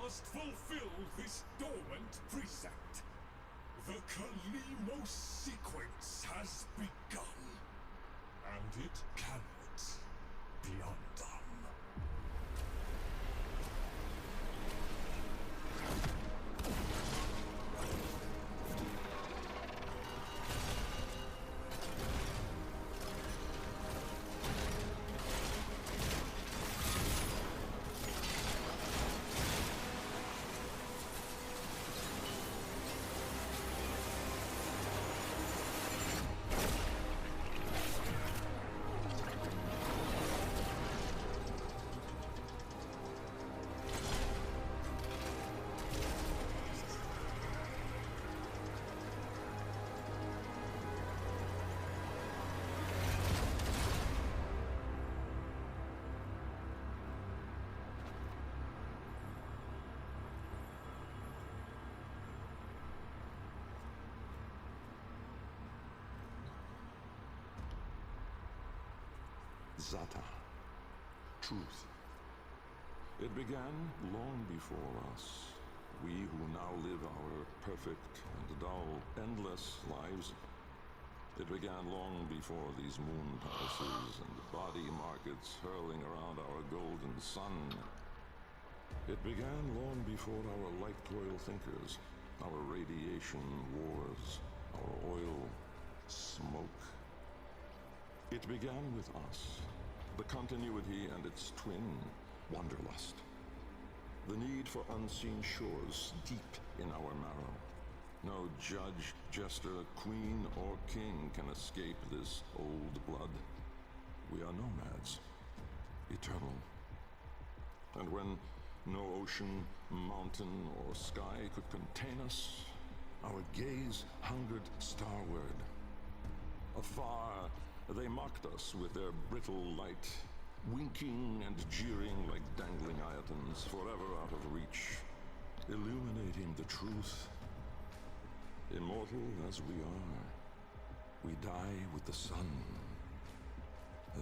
must fulfill this dormant precept. The Kalimos sequence has begun, and it cannot be undone. Zata. Truth. It began long before us. We who now live our perfect and dull, endless lives. It began long before these moon palaces and body markets hurling around our golden sun. It began long before our light toil thinkers, our radiation wars, our oil smoke. It began with us, the continuity and its twin, wanderlust. The need for unseen shores deep in our marrow. No judge, jester, queen, or king can escape this old blood. We are nomads, eternal. And when no ocean, mountain, or sky could contain us, our gaze hungered starward. Afar, they mocked us with their brittle light, winking and jeering like dangling iotons, forever out of reach, illuminating the truth. Immortal as we are, we die with the sun.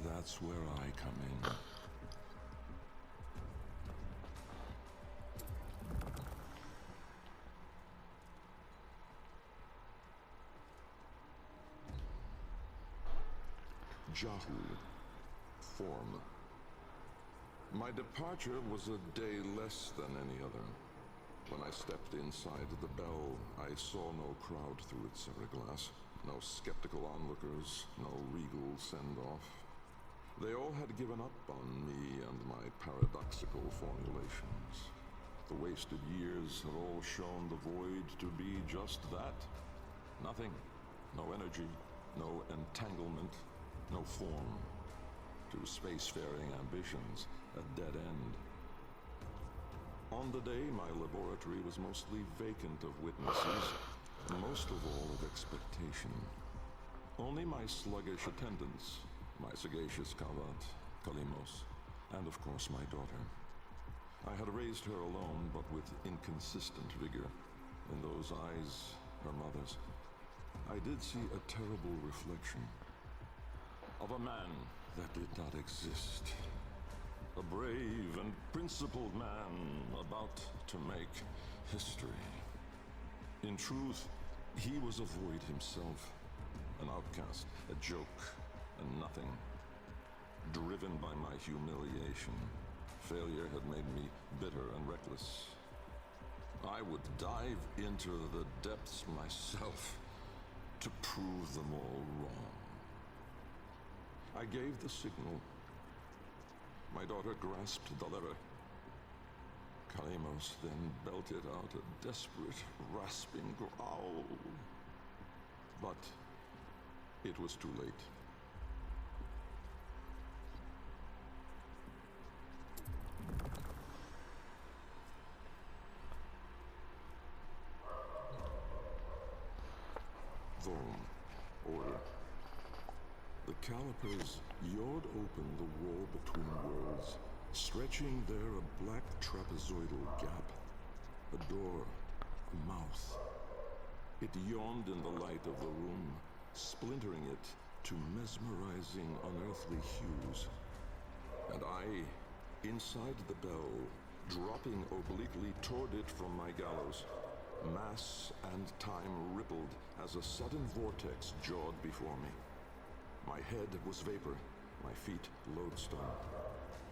That's where I come in. Jahu. Form. My departure was a day less than any other. When I stepped inside the bell, I saw no crowd through its glass, no skeptical onlookers, no regal send-off. They all had given up on me and my paradoxical formulations. The wasted years had all shown the void to be just that. Nothing. No energy, no entanglement, no form. To spacefaring ambitions, a dead end. On the day, my laboratory was mostly vacant of witnesses, most of all of expectation. Only my sluggish attendants, my sagacious Kavat, Kalimos, and of course my daughter. I had raised her alone, but with inconsistent vigor. In those eyes, her mother's, I did see a terrible reflection of a man that did not exist. A brave and principled man about to make history. In truth, he was a void himself, an outcast, a joke, and nothing. Driven by my humiliation, failure had made me bitter and reckless. I would dive into the depths myself to prove them all wrong. I gave the signal. My daughter grasped the lever. Kalimos then belted out a desperate, rasping growl. But it was too late. Vorm. Order. The calipers yawed open the wall between worlds, stretching there a black trapezoidal gap. A door, a mouth. It yawned in the light of the room, splintering it to mesmerizing, unearthly hues. And I, inside the bell, dropping obliquely toward it from my gallows. Mass and time rippled as a sudden vortex jawed before me. My head was vapor, my feet lodestone.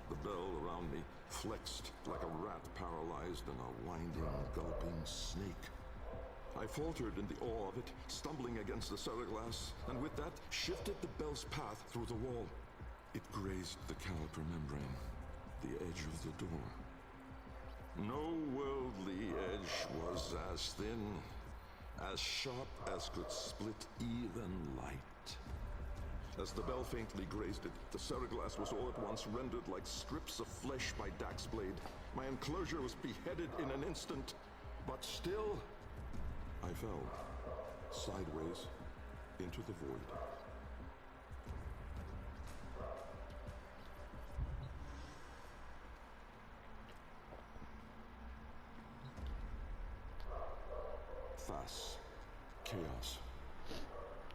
The bell around me flexed like a rat paralyzed in a winding, gulping snake. I faltered in the awe of it, stumbling against the ceraglass, and with that shifted the bell's path through the wall. It grazed the caliper membrane, the edge of the door. No worldly edge was as thin, as sharp as could split even light. As the bell faintly grazed it, the ceraglass was all at once rendered like strips of flesh by Dax's blade. My enclosure was beheaded in an instant, but still I fell, sideways, into the void. Thus, chaos.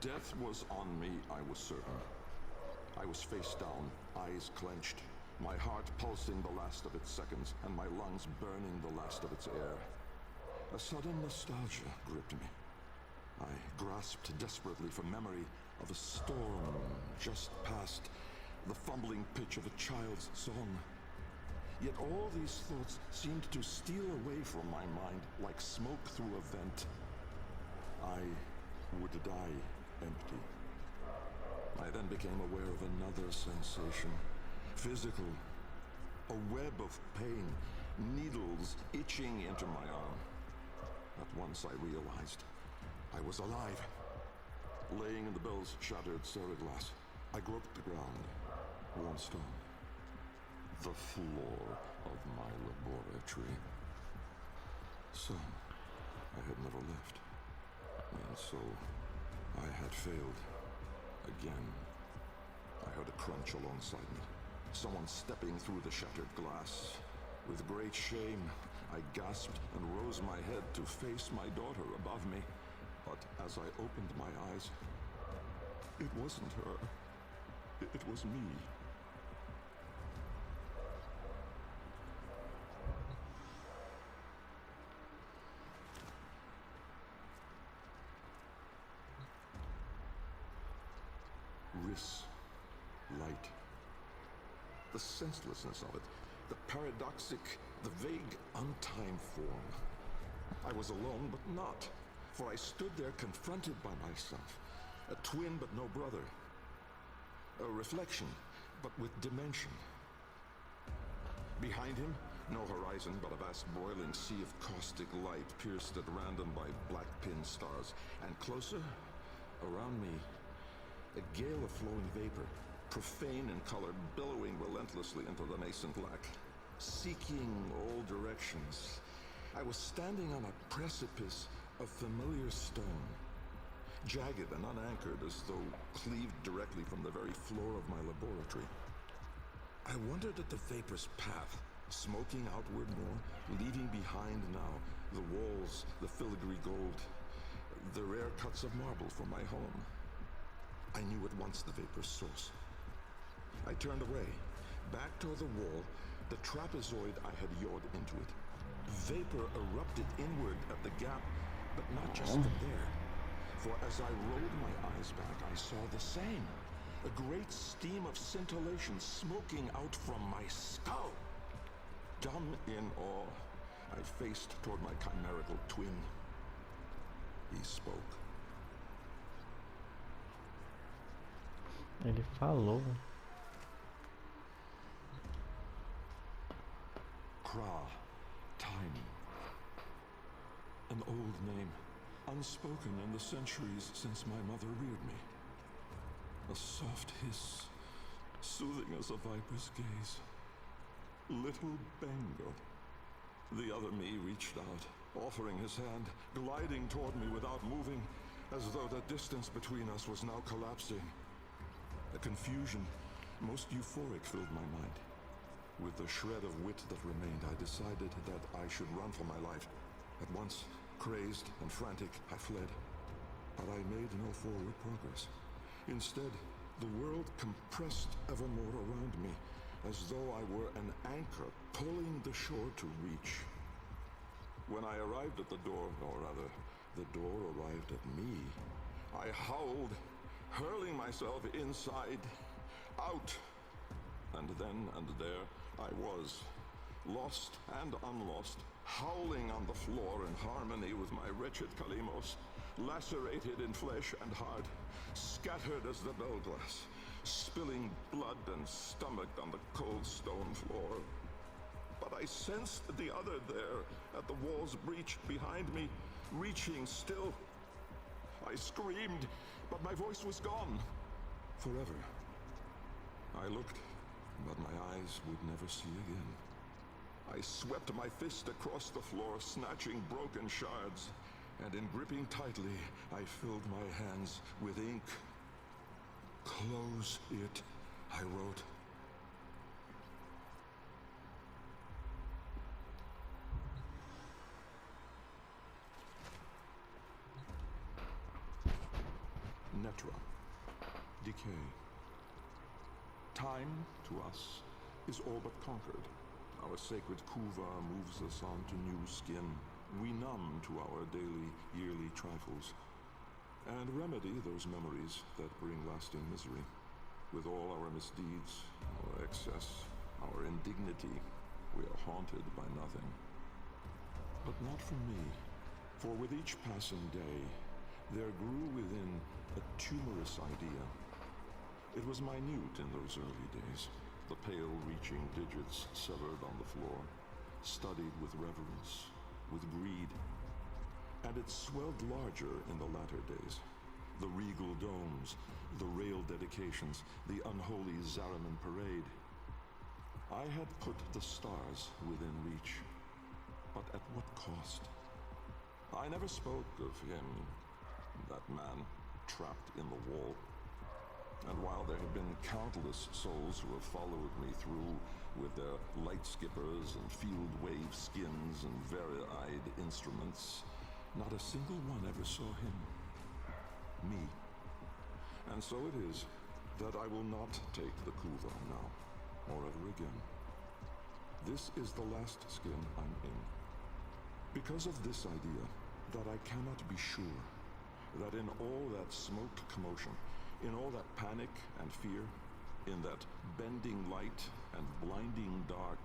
Death was on me, I was certain. I was face down, eyes clenched, my heart pulsing the last of its seconds, and my lungs burning the last of its air. A sudden nostalgia gripped me. I grasped desperately for memory of a storm just past, the fumbling pitch of a child's song. Yet all these thoughts seemed to steal away from my mind like smoke through a vent. I would die empty. I then became aware of another sensation, physical, a web of pain, needles itching into my arm. At once I realized I was alive. Laying in the bell's shattered ceraglass, I groped the ground, warm stone, the floor of my laboratory. So, I had never left. And so, I had failed. Again. I heard a crunch alongside me. Someone stepping through the shattered glass. With great shame, I gasped and rose my head to face my daughter above me. But as I opened my eyes, it wasn't her. It was me. Riss, light. The senselessness of it, the paradoxic, the vague, untimed form. I was alone, but not, for I stood there confronted by myself, a twin but no brother, a reflection, but with dimension. Behind him, no horizon, but a vast broiling sea of caustic light pierced at random by black pin stars, and closer, around me, a gale of flowing vapor, profane in color, billowing relentlessly into the nascent lack, seeking all directions. I was standing on a precipice of familiar stone, jagged and unanchored as though cleaved directly from the very floor of my laboratory. I wondered at the vapor's path, smoking outward more, leaving behind now the walls, the filigree gold, the rare cuts of marble from my home. I knew at once the vapor's source. I turned away, back toward the wall, the trapezoid I had yawed into it. Vapor erupted inward at the gap, but not just from there. For as I rolled my eyes back, I saw the same. A great steam of scintillation smoking out from my skull. Dumb in awe, I faced toward my chimerical twin. He spoke. Ele falou. Kra, time. An old name, unspoken in the centuries since my mother reared me. A soft hiss, soothing as a viper's gaze. Little Bengal. The other me reached out, offering his hand, gliding toward me without moving, as though the distance between us was now collapsing. A confusion, most euphoric, filled my mind. With the shred of wit that remained, I decided that I should run for my life. At once, crazed and frantic, I fled. But I made no forward progress. Instead, the world compressed evermore around me, as though I were an anchor pulling the shore to reach. When I arrived at the door, or rather, the door arrived at me, I howled, hurling myself inside, out. And then and there I was, lost and unlost, howling on the floor in harmony with my wretched Kalimos, lacerated in flesh and heart, scattered as the bell glass, spilling blood and stomach on the cold stone floor. But I sensed the other there, at the wall's breach behind me, reaching still. I screamed, but my voice was gone. Forever. I looked, but my eyes would never see again. I swept my fist across the floor, snatching broken shards, and in gripping tightly, I filled my hands with ink. Close it, I wrote. Netra. Decay. Time, to us, is all but conquered. Our sacred kuva moves us on to new skin. We numb to our daily, yearly trifles, and remedy those memories that bring lasting misery. With all our misdeeds, our excess, our indignity, we are haunted by nothing. But not for me, for with each passing day, there grew within a tumorous idea. It was minute in those early days, the pale reaching digits severed on the floor, studied with reverence, with greed. And it swelled larger in the latter days. The regal domes, the rail dedications, the unholy Zariman parade. I had put the stars within reach, but at what cost? I never spoke of him, that man trapped in the wall. And while there have been countless souls who have followed me through with their light skippers and field wave skins and very-eyed instruments, not a single one ever saw him. Me. And so it is that I will not take the kuva now, or ever again. This is the last skin I'm in. Because of this idea, that I cannot be sure that in all that smoked commotion, in all that panic and fear, in that bending light and blinding dark,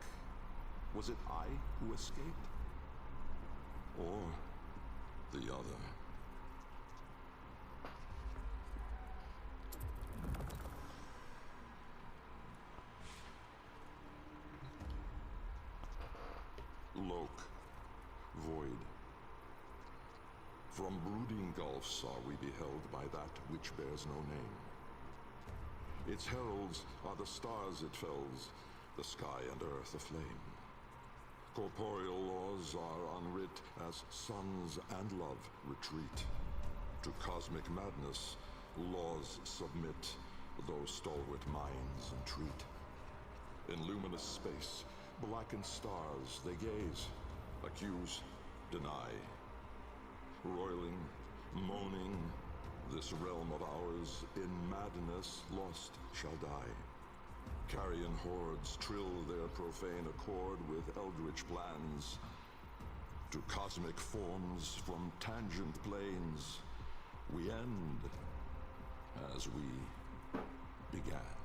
was it I who escaped? Or the other? Loke, void. From brooding gulfs are we beheld by that which bears no name. Its heralds are the stars it fells, the sky and earth aflame. Corporeal laws are unwrit as suns and love retreat. To cosmic madness, laws submit, though stalwart minds entreat. In luminous space, blackened stars they gaze, accuse, deny. Roiling, moaning, this realm of ours, in madness lost shall die. Carrion hordes trill their profane accord with eldritch plans. To cosmic forms from tangent planes, we end as we began.